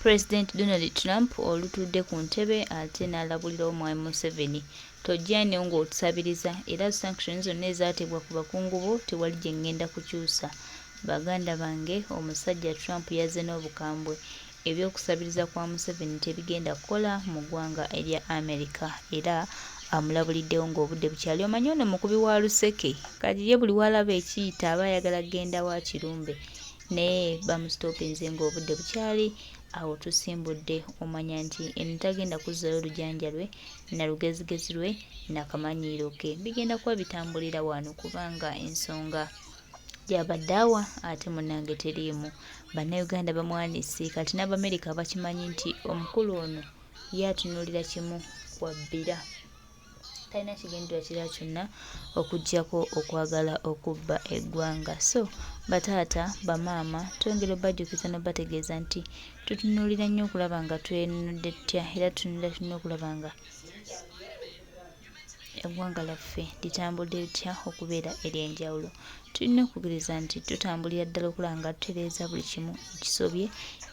President Donald Trump olutudde ku ntebe ate n'alabulira omwami Museveni tojja ne ng'otusabiriza era sanctions zonna ezaatebwa ku bakungu bo tewali gye ngenda kukyusa. Baganda bange omusajja Trump yazze n'obukambwe ebyokusabiriza kwa Museveni tebigenda kukola mu ggwanga erya Amerika era amulabuliddewo ng'obudde bukyali. Omanyi ono mukubi wa luseke kati ye buli walaba ekiyita aba ayagala kgenda wa kirumbe naye bamusitoopinze ng'obudde bukyali. Awo tusimbudde omanya nti eno tagenda kuzzayo olujanja lwe na lugezigezi lwe n'akamanyiiro ke bigenda kuba bitambulira wano kubanga ensonga gy'abadde awa ate munnange teriimu. Bannayuganda bamwanise kati n'Abamerika bakimanyi nti omukulu ono ye atunuulira kimu kwa bbira. Talina kigendera kirala kyonna okuggyako okwagala okubba eggwanga. So bataata bamaama twongera obajjukiza n'obategeeza nti tutunuulira nnyo okulaba nga twenunudde tutya era tutunuulira tulina okulaba nga eggwanga laffe litambudde litya okubeera ery'enjawulo. Tulina okukubiriza nti tutambulira ddala okulaba nga tutereeza buli kimu ekisobye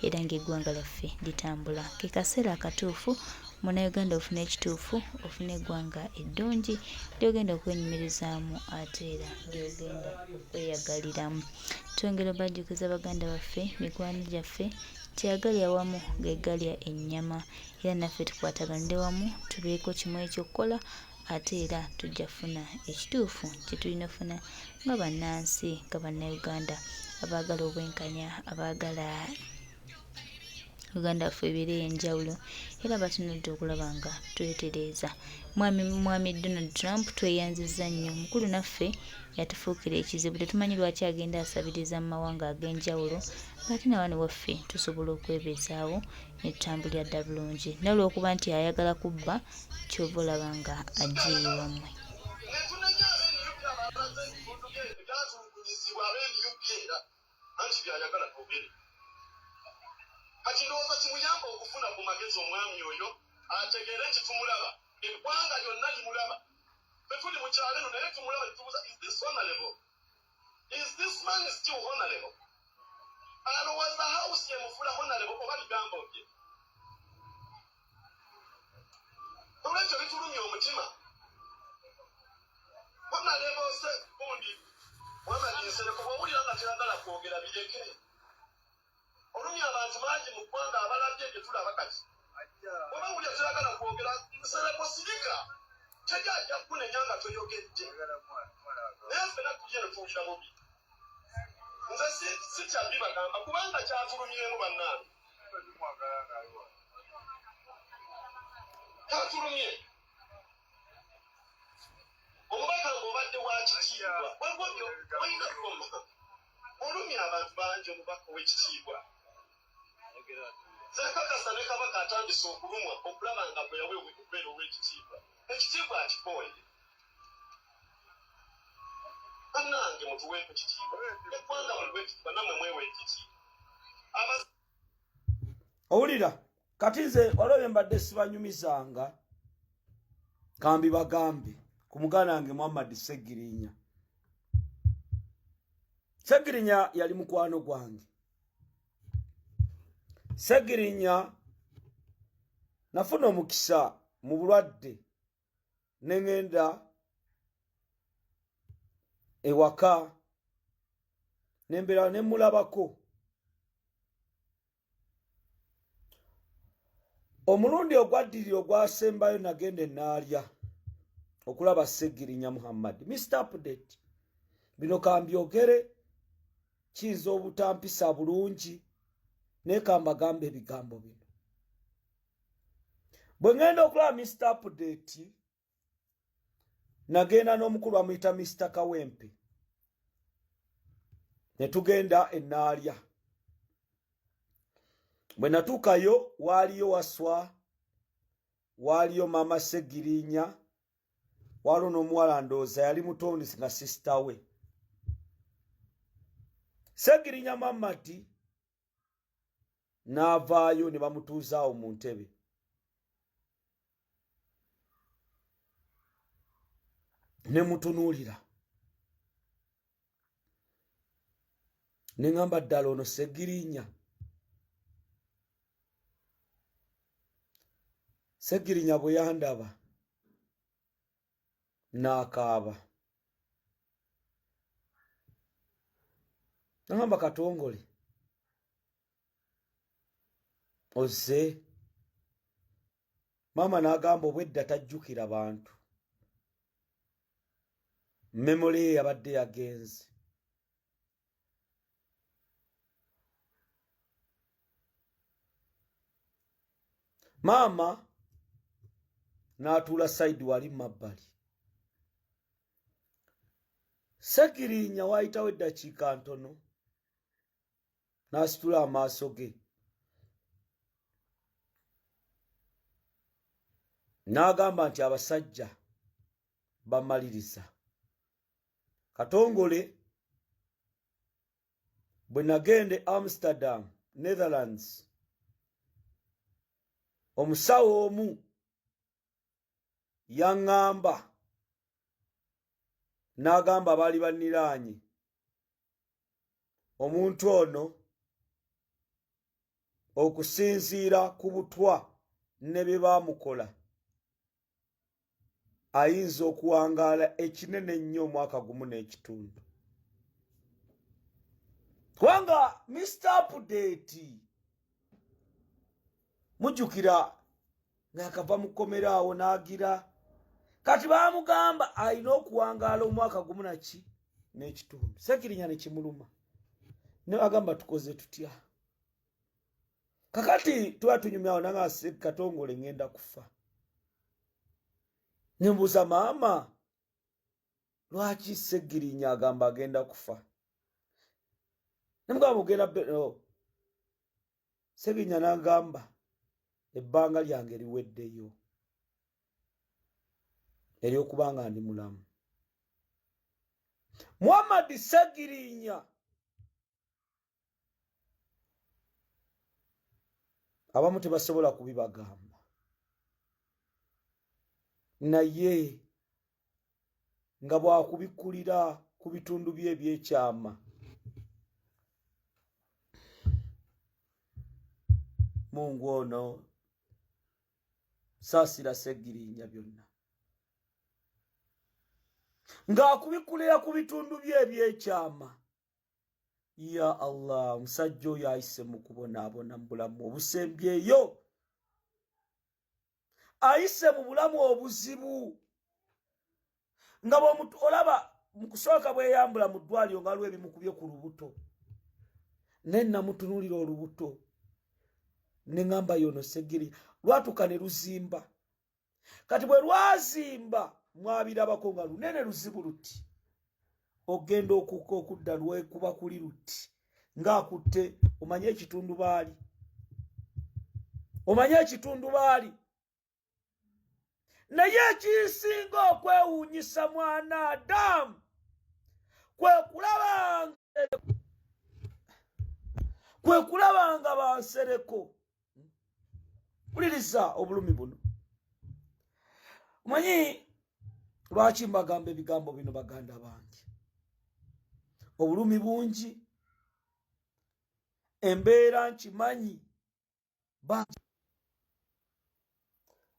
era ng'eggwanga laffe litambula. Ke kaseera akatuufu Munnayuganda ofuna ekituufu, ofuna eggwanga eddungi ly'ogenda okwenyumirizaamu ate era ly'ogenda okweyagaliramu. Twongera obajjukiza baganda baffe mikwano gyaffe nti agalya awamu ge galya ennyama era naffe tukwataganire wamu tubeeko kimu ekyokukola ate era tujja kufuna ekituufu kye tulina ofuna nga bannansi nga bannayuganda abaagala obwenkanya abaagala Uganda ffe ebeera ey'enjawulo era batunudde okulaba nga twetereeza. Mwami Donald Trump tweyanzizza nnyo mukulu naffe yatufuukira ekizibu tetumanyi lwaki agenda asabiriza mu mawanga ag'enjawulo ate nawano waffe tusobola okwebeezaawo ne tutambulira ddala bulungi n'olw'okuba nti ayagala kubba ky'ova olaba nga ajja ewammwe. Kati ndowooza kimuyamba okufuna ku magezi omwami oyo ategeere nti tumulaba eggwanga lyonna limulaba fe tuli mu kyalo eno naye tumulaba netubuuza is this honorable, is this man still honorable? Alowooza house emufuula honorable oba ligambo bye olwekyo bitulumya omutima honorable se gundi wamaliisereko bw'owulira nga teyagala kwogera bireke olumya abantu bangi mu ggwanga abalabye bye tulaba kati oba wulya teyagala kwogera nsereko sirika tejja ajja kunenya nga toyogedde naye ffena tulye ne tuwulira bubi. Nze si kyabbi bagamba kubanga kyatulumyemu bannange kyatulumye omubaka ng'obadde wa kitiibwa wagobyo olina koma olumya abantu bangi omubaka ow'ekitiibwa zekakasa ne kabaka atandise okulumwa okulaba nga bwe yaweebwa okubeera ow'ekitiibwa ekitiibwa akikooye bannange mutuweeko kitiibwa eggwanga muliwe ekitiibwa nammwe mwewe ekitiibwa. Owulira kati nze waliwo mbadde sibanyumizanga kambi bagambe ku muganda wange Muhammad Ssegirinya. Ssegirinya yali mukwano gwange. Ssegirinya nafuna omukisa mu bulwadde ne ngenda ewaka nembeera ne mulabako. Omulundi ogwaddirira ogwasembayo nagenda enaalya okulaba Ssegirinya Muhammad. Mr. Update bino kambyogere kiyinza obutampisa bulungi naye kambagambe ebigambo bino. Bwe ngenda okulaba Mr. Update nagenda n'omukulu amuyita Mr. Kawempe ne tugenda enaalya. Bwe natuukayo waaliyo Waswa, waaliyo Mama Ssegirinya, waaliwo n'omuwala ndowooza yali mutooni nga sisita we. Ssegirinya Muhammad n'avaayo ne bamutuuzaawo mu ntebe. Ne mutunuulira. Ne ngamba ddala ono Ssegirinya. Segirinya bwe yandaba n'akaaba. Nagamba Katongole ozze. Maama n'agamba obwedda tajjukira bantu. Memole ye yabadde yagenze. Maama n'atuula sayidi wali mabbali. Segirinya waayitawo eddakiika ntono n'asitula amaaso ge. N'agamba nti abasajja bamaliriza. Katongole bwe nagende Amsterdam, Netherlands, omusawo omu yaŋŋamba n'agamba baali banniraanye, omuntu ono okusinziira ku butwa ne bye baamukola ayinza okuwangaala ekinene ennyo omwaka gumu n'ekitundu. Kubanga Mr. Update mujjukira ng'akava mu kkomeraawo n'agira kati baamugamba alina okuwangaala omwaka gumu naki n'ekitundu. Segirinya ne kimuluma ne agamba tukoze tutya. Kakati tuba tunyumyawo nanga Katongole ngenda kufa. Nembuuza maama lwaki Segirinya agamba agenda kufa. Nemugamba ogenda Segirinya n'agamba ebbanga lyange liweddeyo ery'okubanga ndi mulamu. Muhammad Segirinya abamu tebasobola kubibagamba, naye nga bwakubikulira ku bitundu bye ebyekyama. Mungu ono saasira Segirinya byonna. Ng'akubikulira ku bitundu bye ebyekyama. Ya Allah, omusajja oyo ayise mu kubonaabona mu bulamu obusembyeyo. Ayise mu bulamu obuzibu. Nga bw'omuntu olaba mu kusooka bweyambula mu ddwaliro nga lwe bimukubye ku lubuto. Ne namutunuulira olubuto. Ne ngamba yono Segirinya lwatuka ne luzimba. Kati bwe lwazimba mwabirabako nga lunene luzibu luti. Ogenda okudda lwekuba kuli luti ng'akutte omanye ekitundu baali. Omanye ekitundu baali. Naye ekisinga okwewuunyisa mwana Adamu kwe kulabanga bansereko. Wuliriza obulumi buno. Omanyi lwaki mbagamba ebigambo bino baganda bange? Obulumi bungi, embeera nkimanyi,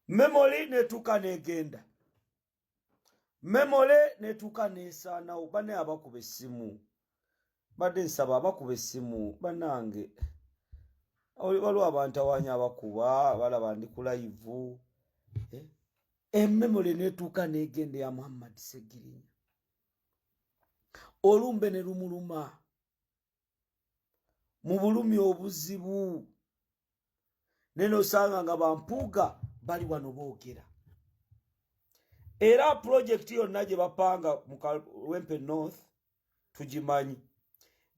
memole netuuka negenda, memole netuuka nesaanawo. Bane abakuba essimu badde nsaba abakuba essimu bannange. Waliwo abantu awanyi abakuba balaba ndi ku live. Memole netuuka negenda ya Muhammad Segirinya. Olumbe ne lumuluma mu bulumi obuzibu. Neno osanga nga bampuuga bali wano boogera. Era projekiti yonna gye bapanga mu Wempe North tugimanyi.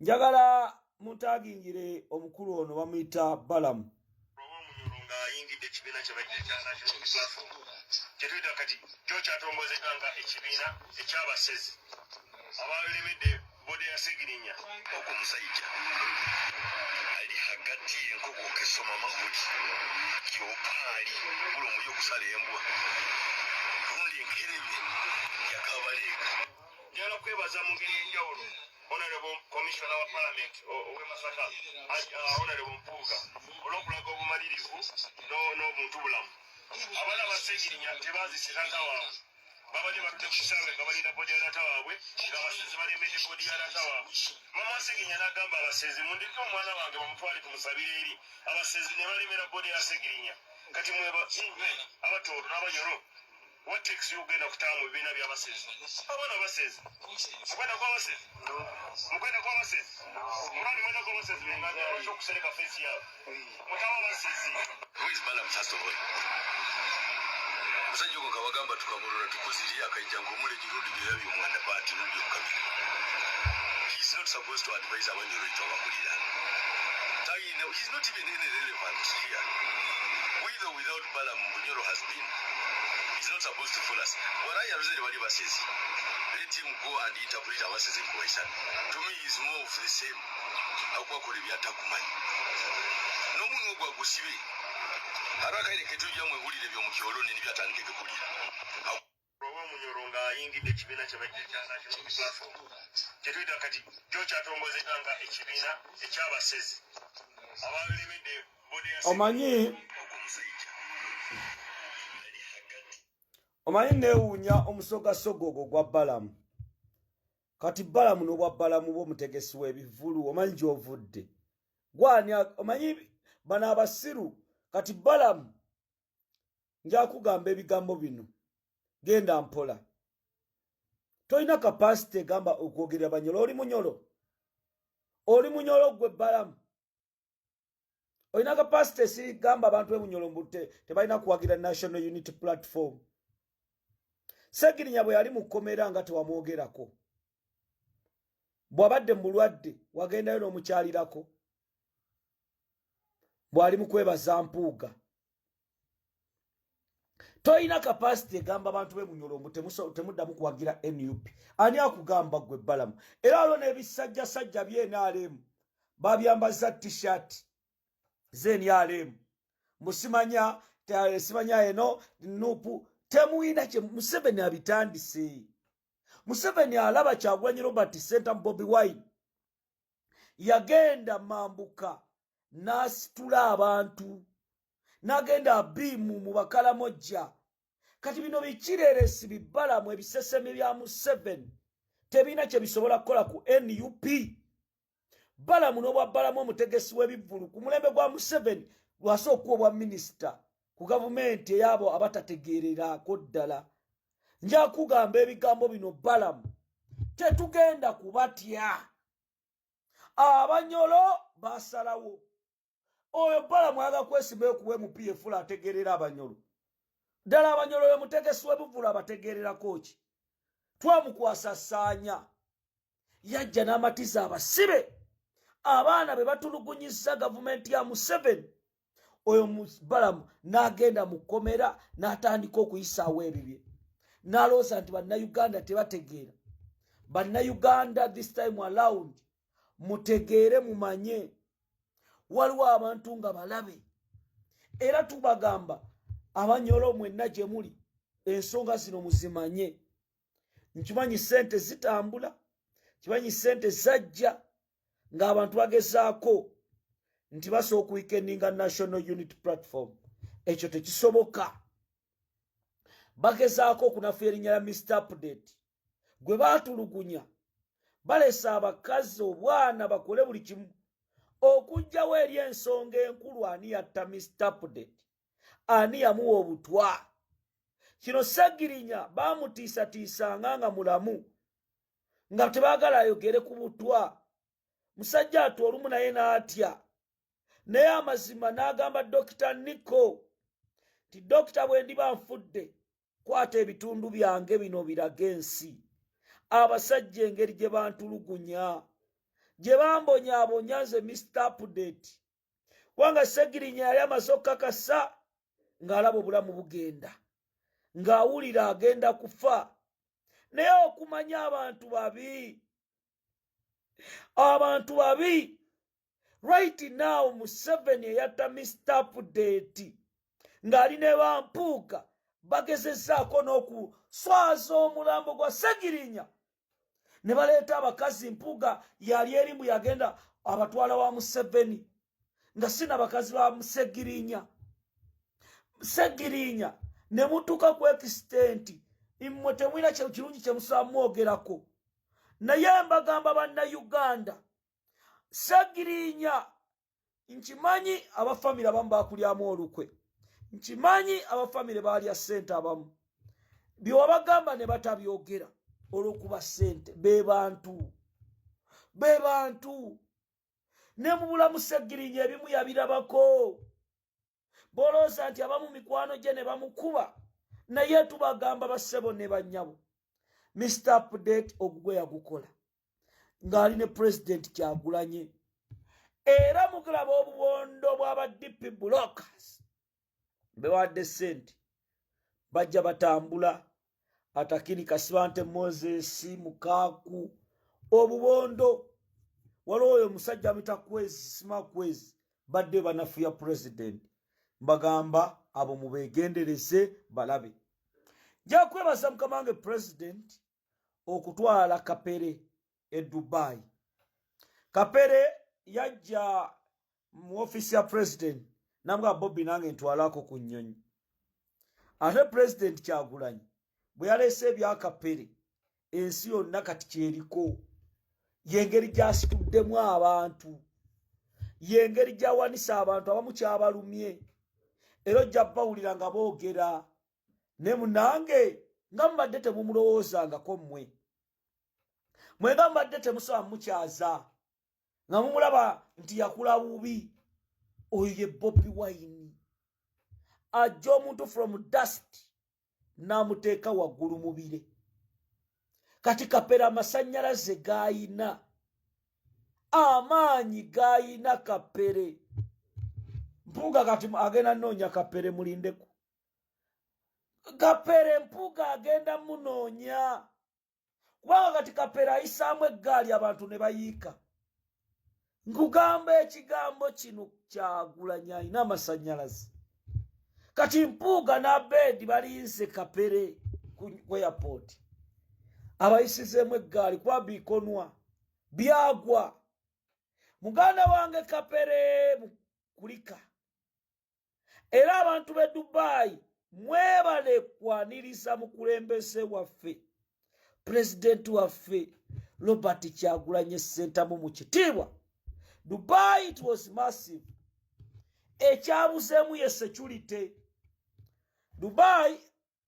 Njagala muntagingire omukulu ono bamuyita Balamu. Nga ayingidde ekibiina kyetuyita kati kyo kyatongozekanga ekibiina ekyabasezi abalemedde bode ya Segirinya okumusajja ali hagati enkoko kesoma mahuli kyopaali bulo muyo kusala embwa rundi enkereme yakabaleeka. Njagala kwebaza mu ngeri enjawulo Honorable Commissioner wa Parliament owe Masaka Honorable Mpuuga olw'okulaga obumalirivu n'obuntu bulamu abana basegirinya tebazisira tawaabwe babadde batudde ku kisaawe nga balina bodi ya data waabwe ng'abasezi balembedde bodi ya data waabwe mama wasegirinya n'agamba abasezi mundeke omwana wange bamutwale tumusabire eri abasezi ne balemera bodi ya segirinya kati mweba abatooro n'abanyoro what takes you ogenda kutaba mu bibiina by'abasezi abaana basezi mukwenda kw'abasezi mukwenda kw'abasezi mulwani mwenda kw'abasezi bengabyalwaki okusereka feesi yaabwe mutaba abasezi musajja ogwo kabagamba tukamulula tukuziriya akajja ng'omule girundi byeyabye omwanda paati nundi okukabira he's not supposed to advise abanyoro ito abakulira he's not even any relevant here with or without Balaam Bunyoro has been he's not supposed to fool us what I have said bali basezi let him go and interpret abasezi question to me is more of the same akwakola byatakumanyi n'omuntu ogwa gusibe harakaire tujja mwebulire by'omukyoloni nibyatandike kukulira roba munyoro nga ayingidde ekibiina kye bajja kya national platform kyetuyita kati kyo kyatongozeddwa ekibiina ekyabasezi abalemedde bodi ya omanyi neewuunya omusogasogo ogwo gwa Balamu kati Balamu n'obwa Balamu bw'omutegesi w'ebivulu omanyi gy'ovudde gwani omanyi bano abasiru kati Balamu njakugamba ebigambo bino genda mpola toyina kapasite egamba okwogerera banyolo oli munyolo gwe Balamu oyina kapasite sigamba abantu b'emunyolo mbute tebalina kuwagira National Unity Platform Segirinya bwe yali mukomera nga tewamwogerako bw'abadde mulwadde wagendayo n'omukyalirako bw'ali mu kwebaza mpuuga toyina kapasite egamba abantu b'emunyolombo temuddamu kuwagira NUP ani akugamba gwe Balamu era alwo n'ebisajjasajja by'NRM babyambaza t-shirt z'NRM musimanya eno nupu temuyina kye Museveni abitandise Museveni alaba Kyagulanyi Robert Center Bobi Wine yagenda mambuka n'asitula abantu n'agenda abimu mu Bakalamojja kati bino bikireresi bibalamu ebiseseme bya Museveni tebina kye bisobola kukola ku NUP Balamu n'obwa Balamu omutegesi w'ebivulu ku mulembe gwa Museveni lwasooka obwa minisita ku gavumenti eyabo abatategeererako ddala nja kugamba ebigambo bino Balamu tetugenda kubatya abanyolo basalawo oyo Balamu ayaga kwesimbayo ku MPF ategeerera abanyolo ddala abanyolo oyo mutegesi w'ebivulu abategeererako ki twamukwasasanya yajja n'amatiza abasibe abaana be batulugunyisa gavumenti ya Museveni oyo Balamu n'agenda mukomera n'atandika okuyisaawo ebibye n'alowooza nti bannayuganda tebategeera bannayuganda this time around mutegeere mumanye waliwo abantu nga balabe era tubagamba abanyolo mwenna gye muli ensonga zino muzimanye nkimanyi sente zitambula kimanyi sente zajja ng'abantu bagezaako nti basobola okuwikeninga National Unity Platform ekyo tekisoboka bagezaako okunafuya erinnya lya Mr. Update gwe baatulugunya balesa abakazi obwana bakole buli kimu okujjawo eri ensonga enkulu ani yatta Mr. Update ani yamuwa obutwa kino Segirinya baamutiisatiisanga nga mulamu nga tebaagala ayogere ku butwa musajja ati olumu naye n'atya naye amazima n'agamba Dr. Nico ti dokita bwe ndiba nfudde kwata ebitundu byange bino birage ensi abasajja engeri gye bantulugunya gye bambonyaabonya nze Mr. Update kubanga Segirinya yali amaze okukakasa ng'alaba obulamu bugenda ng'awulira agenda kufa naye okumanya abantu babi right now Museveni eyatta Mr. Update ng'ali ne bampuuga bagezezzaako n'okuswaza omulambo gwa Segirinya ne baleeta abakazi mpuuga yali erimu yagenda abatwala wa Museveni nga sina bakazi ba Segirinya Segirinya ne mutuka ku extent immwe temwina kirungi kye musobola mwogerako. Naye mbagamba bannayuganda, Segirinya nkimanyi abafamire abamu bakulyamu olukwe, nkimanyi abafamire balya ssente abamu, byewabagamba ne batabyogera olw'okuba ssente be bantu ne mu bulamu Segirinya ebimu yabirabako. Bolooza nti abamu mikwano gye ne bamukuba, naye tubagamba bassebo ne bannyabo, Mr. Update ogugwe yagukola ng'ali ne President Kyagulanyi. Era mugulaba obuwondo bw'aba DP blockers bewadde ssente bajja batambula, Atakini Kasibante Moses Mukaku obuwondo. Waliwo oyo musajja amita Kwezi Sima Kwezi badde banafuya President. Mbagamba abo mubegendereze balabe. Nja kwebaza Mukamange President okutwala Kapere e Dubai. Kapere yajja mu office ya President nambwa Bobby nange ntwalako ku nnyonyi. Ate President Kyagulanyi bwe yalese ebya Kapere ensi yonna kati kyeriko, yengeri gyasituddemu abantu, yengeri gyawanisa abantu abamu kyabalumye. Era ojja bawulira nga boogera ne munange nga mubadde temumulowoozangako mmwe, mwe nga mubadde temusobola mukyaza nga mumulaba nti yakula bubi. Oyo ye Bobi Wine ajja omuntu from dust n'amuteeka waggulu mubire. Kati Kapere amasannyalaze gayina, amaanyi gayina Kapere. Mpuga kati agenda noonya Kapere mulindeku. Kapere mpuga agenda munoonya. Kubanga kati Kapere ayisaamu eggaali abantu ne bayiika. Nkugamba ekigambo kino Kyagulanyi alina amasannyalaze. Kati mpuga n'Abedi balinze Kapere ku airport. Abayisizeemu eggaali kuba bikonwa byagwa. Muganda wange Kapere kulika. Era abantu be Dubai mwebale kwaniriza mu kulembeze waffe President waffe Robert Kyagulanyi Ssentamu mu kitiibwa. Dubai it was massive. Ekyabuzeemu ye security. Dubai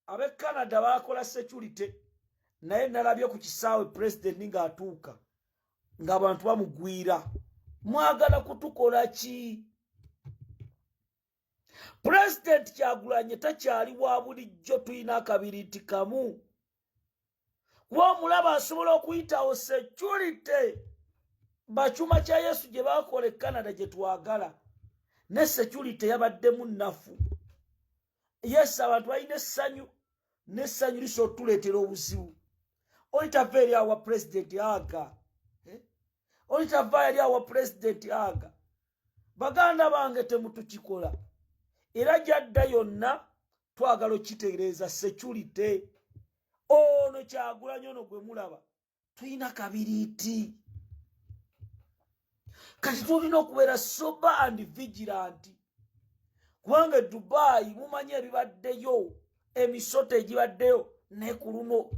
abe Canada bakola security, naye nalabye ku kisaawe President ng'atuuka ng'abantu bamugwira. Mwagala kutukola ki? President Kyagulanyi takyali wa bulijjo, tuyina akabiriiti kamu. Kuba omulaba asobola okuyitawo security. Bachuma kya Yesu gye bakola e Canada gye twagala. Ne security yabaddemu nnafu. Yes, abantu balina essanyu, n'essanyu liso tuleetera obuzibu. Olitava eri awa President aga. Olitava eri awa President aga. Baganda bange temutukikola. Era gyadda yonna twagala okitegereeza security. Ono Kyagulanyi ono gwe mulaba tuyina kabiriiti. Kati tulina okubeera sober and vigilant. Kubanga Dubai mumanyi ebibaddeyo, emisoto egibaddeyo, ne ku luno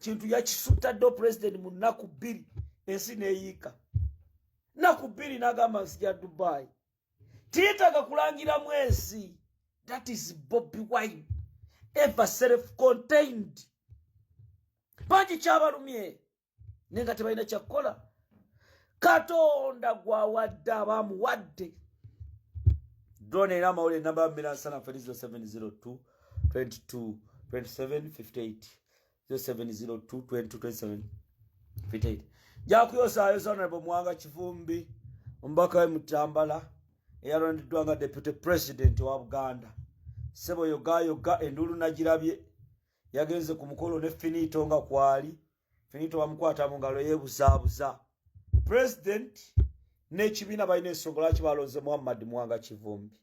kintu yakisuttadde President mu nnaku 2 ensi neeyiika. Nnaku 2 n'agamba nsija Dubai. Tiyetaaga kulangira mwezi. That is Bobi Wine. Ever self-contained. Bangi kyabalumye naye nga tebalina kyakukola. Katonda gwawadde abamuwadde. Drone era amawulire namba mbira sana felizo 702 22 27 58 0702 22 27 58. Jakuyosa Honorable Mwanga Kivumbi Mbaka we Mutambala eyalondeddwa nga Deputy President wa Buganda. Sebo yoga endulu nagirabye yagenze ku mukolo ne Finito nga kwali. Finito bamukwata mu ngalo yebuzaabuza. President n'ekibiina balina ensonga lwaki balonze Muhammad Mwanga Kivumbi.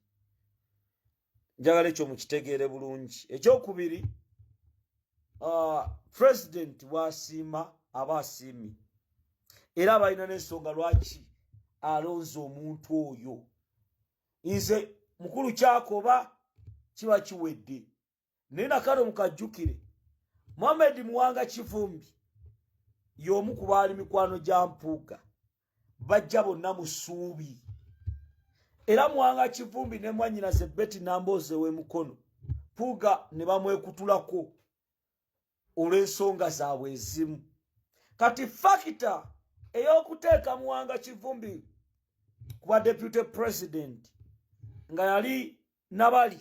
Njagala ekyo mukitegeere bulungi. Ekyokubiri, President wasiima aba asiimi. Era balina n'ensonga lwaki alonze omuntu oyo. Nze mukulu Kyakoba kiba kiwedde. Naye nakano mukajjukire Mohamed Muwanga Kivumbi y'omu ku baali mikwano gya Mpuuga, bajja bonna mu ssuubi. Era Muwanga Kivumbi ne mwannyina Zebeti Nambooze w'emukono Mpuuga ne bamwekutulako olw'ensonga zaabwe ezimu. Kati fakita ey'okuteeka Muwanga Kivumbi kuba deputy president nga yali nabali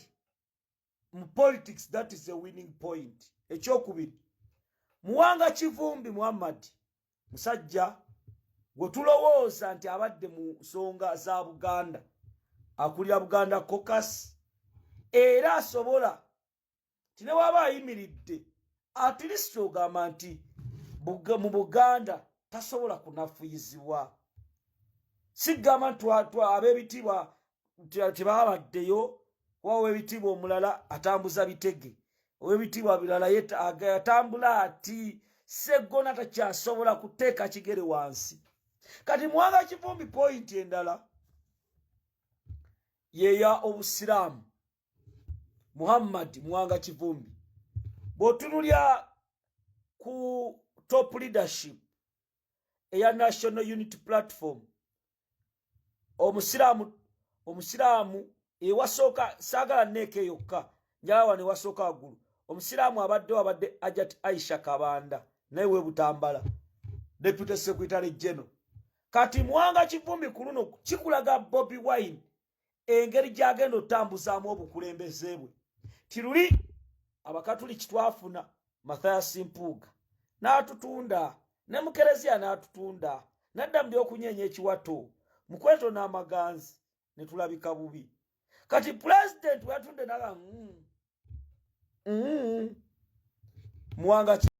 mu politics, that is a winning point. Ekyokubiri, Muwanga Kivumbi Muhammad musajja gwe tulowooza nti abadde mu nsonga za Buganda, akulira Buganda Caucus, era asobola tine waba ayimiridde at least ogamba nti mu Buganda tasobola kunafuyizibwa. Sigamba nti ab'ebitibwa tebabaddeyo, wawe ebitibwa omulala atambuza bitege, ow'ebitibwa birala atambula ati Sseggona takyasobola kuteeka kigere wansi. Kati Muwanga Kivumbi point endala yeya obusiraamu. Muhammad Muwanga Kivumbi bw'otunulya ku top leadership eya National Unity Platform, omusiraamu ewasooka, saagala nneeka yokka njala wano ewasooka waggulu, omusiraamu abadde Ajat Aisha Kabanda, naye we Butambala deputy secretary general. Kati Muwanga Kivumbi ku luno kikulaga Bobi Wine engeri gy'agenda otambuzaamu obukulembeze bwe. Tiruli Abakatuliki twafuna Mathias Mpuuga n'atutunda, ne Mukereziya n'atutunda, nadda mu by'okunyeenya ekiwato, mukweto n'amaganzi ne tulabika bubi. Kati president weyatunde naga Muwanga